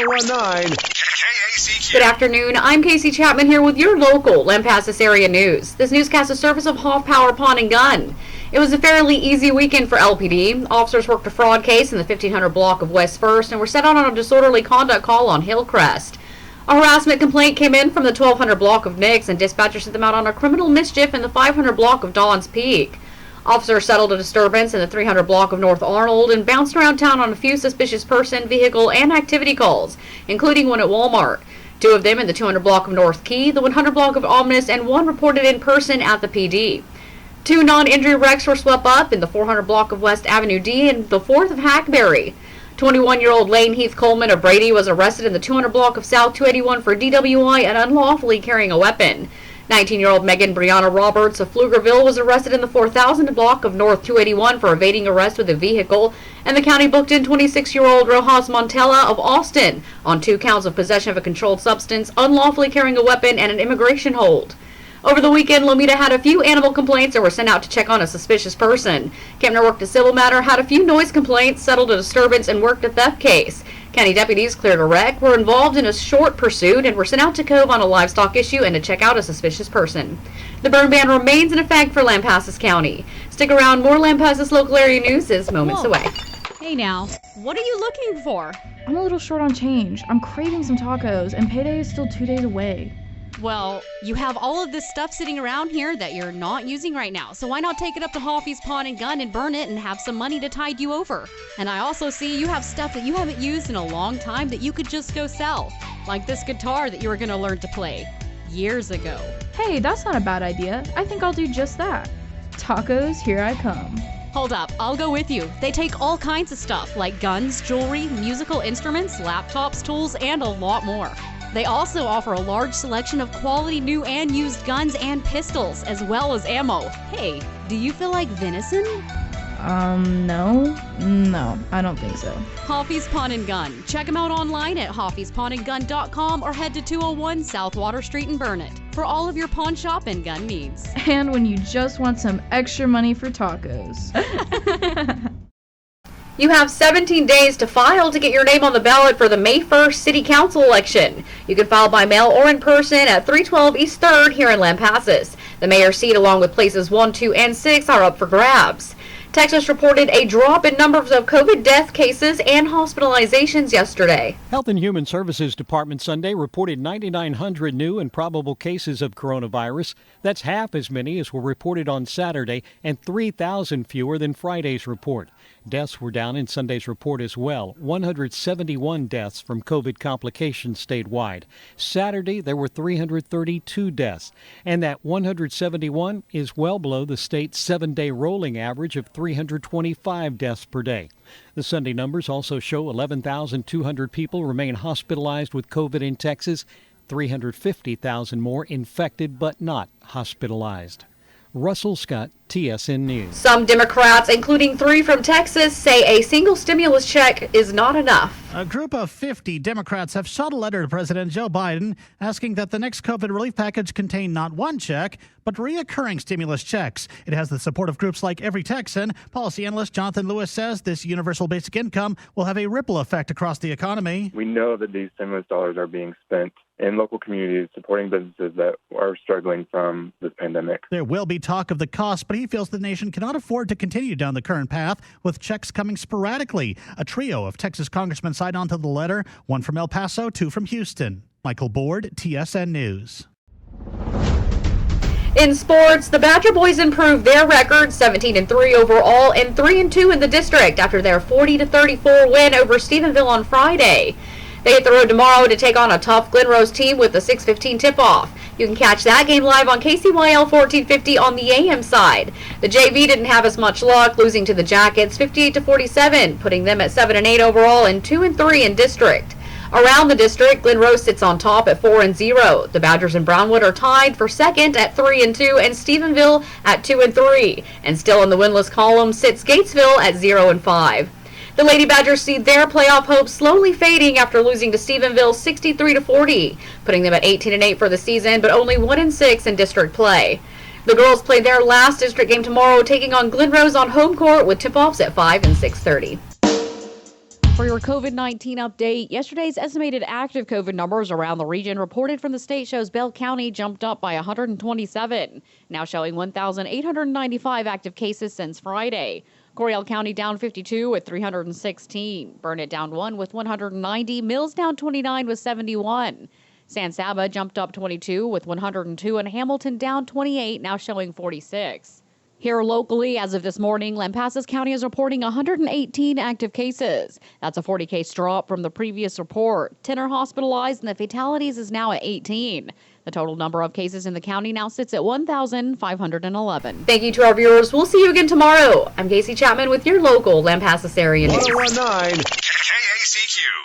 1019 KACQ. Good afternoon. I'm Casey Chapman here with your local Lampasas area news. This newscast is service of Hoff Power Pawn and Gun. It was a fairly easy weekend for LPD. Officers worked a fraud case in the 1500 block of West First and were set on a disorderly conduct call on Hillcrest. A harassment complaint came in from the 1200 block of Nix, and dispatchers sent them out on a criminal mischief in the 500 block of Dawns Peak. Officers settled a disturbance in the 300 block of North Arnold and bounced around town on a few suspicious person, vehicle, and activity calls, including one at Walmart. 2 of them in the 200 block of North Key, the 100 block of Omnis, and 1 reported in person at the PD. 2 non-injury wrecks were swept up in the 400 block of West Avenue D and the 4th of Hackberry. 21-year-old Lane Heath Coleman of Brady was arrested in the 200 block of South 281 for DWI and unlawfully carrying a weapon. 19-year-old Megan Brianna Roberts of Pflugerville was arrested in the 4000 block of North 281 for evading arrest with a vehicle, and the county booked in 26-year-old Rojas Montella of Austin on 2 counts of possession of a controlled substance, unlawfully carrying a weapon, and an immigration hold. Over the weekend, Lomita had a few animal complaints and were sent out to check on a suspicious person. Kempner worked a civil matter, had a few noise complaints, settled a disturbance, and worked a theft case. County deputies cleared a wreck, were involved in a short pursuit, and were sent out to Cove on a livestock issue and to check out a suspicious person. The burn ban remains in effect for Lampasas County. Stick around, more Lampasas local area news is moments away. Hey now, what are you looking for? I'm a little short on change. I'm craving some tacos, and payday is still 2 days away. Well, you have all of this stuff sitting around here that you're not using right now, so why not take it up to Hoffy's Pawn and Gun and burn it and have some money to tide you over? And I also see you have stuff that you haven't used in a long time that you could just go sell, like this guitar that you were going to learn to play years ago. Hey, that's not a bad idea. I think I'll do just that. Tacos, here I come. Hold up, I'll go with you. They take all kinds of stuff like guns, jewelry, musical instruments, laptops, tools, and a lot more. They also offer a large selection of quality new and used guns and pistols, as well as ammo. Hey, do you feel like venison? No, I don't think so. Hoffy's Pawn and Gun. Check them out online at hoffyspawnandgun.com or head to 201 South Water Street in Burnett for all of your pawn shop and gun needs. And when you just want some extra money for tacos. You have 17 days to file to get your name on the ballot for the May 1st City Council election. You can file by mail or in person at 312 East 3rd here in Lampasas. The mayor's seat, along with places 1, 2, and 6, are up for grabs. Texas reported a drop in numbers of COVID death cases and hospitalizations yesterday. Health and Human Services Department Sunday reported 9,900 new and probable cases of coronavirus. That's half as many as were reported on Saturday and 3,000 fewer than Friday's report. Deaths were down in Sunday's report as well. 171 deaths from COVID complications statewide. Saturday, there were 332 deaths, and that 171 is well below the state's 7-day rolling average of 325 deaths per day. The Sunday numbers also show 11,200 people remain hospitalized with COVID in Texas, 350,000 more infected but not hospitalized. Russell Scott, TSN News. Some Democrats, including 3 from Texas, say a single stimulus check is not enough. A group of 50 Democrats have shot a letter to President Joe Biden asking that the next COVID relief package contain not one check, but reoccurring stimulus checks. It has the support of groups like Every Texan. Policy analyst Jonathan Lewis says this universal basic income will have a ripple effect across the economy. We know that these stimulus dollars are being spent in local communities supporting businesses that are struggling from this pandemic. There will be talk of the cost, but he feels the nation cannot afford to continue down the current path with checks coming sporadically. A trio of Texas congressmen signed on to the letter, 1 from El Paso, 2 from Houston. Michael Board, TSN News. In sports, the Badger boys improved their record 17-3 overall and 3-2 in the district after their 40-34 win over Stephenville on Friday. They hit the road tomorrow to take on a tough Glen Rose team with the 6:15 tip-off. You can catch that game live on KCYL 1450 on the AM side. The JV didn't have as much luck, losing to the Jackets 58-47, putting them at 7-8 overall and 2-3 in district. Around the district, Glen Rose sits on top at 4-0. The Badgers and Brownwood are tied for second at 3-2, and Stephenville at 2-3. And still in the winless column sits Gatesville at 0-5. The Lady Badgers see their playoff hopes slowly fading after losing to Stephenville 63-40, putting them at 18-8 for the season, but only 1-6 in district play. The girls play their last district game tomorrow, taking on Glen Rose on home court with tip-offs at 5 and 6:30. For your COVID-19 update, yesterday's estimated active COVID numbers around the region reported from the state shows Bell County jumped up by 127, now showing 1,895 active cases since Friday. Coryell County down 52 with 316. Burnett down 1 with 190. Mills down 29 with 71. San Saba jumped up 22 with 102, and Hamilton down 28, now showing 46. Here locally, as of this morning, Lampasas County is reporting 118 active cases. That's a 40-case drop from the previous report. 10 are hospitalized, and the fatalities is now at 18. The total number of cases in the county now sits at 1,511. Thank you to our viewers. We'll see you again tomorrow. I'm Casey Chapman with your local Lampasas area news. 1019 KACQ.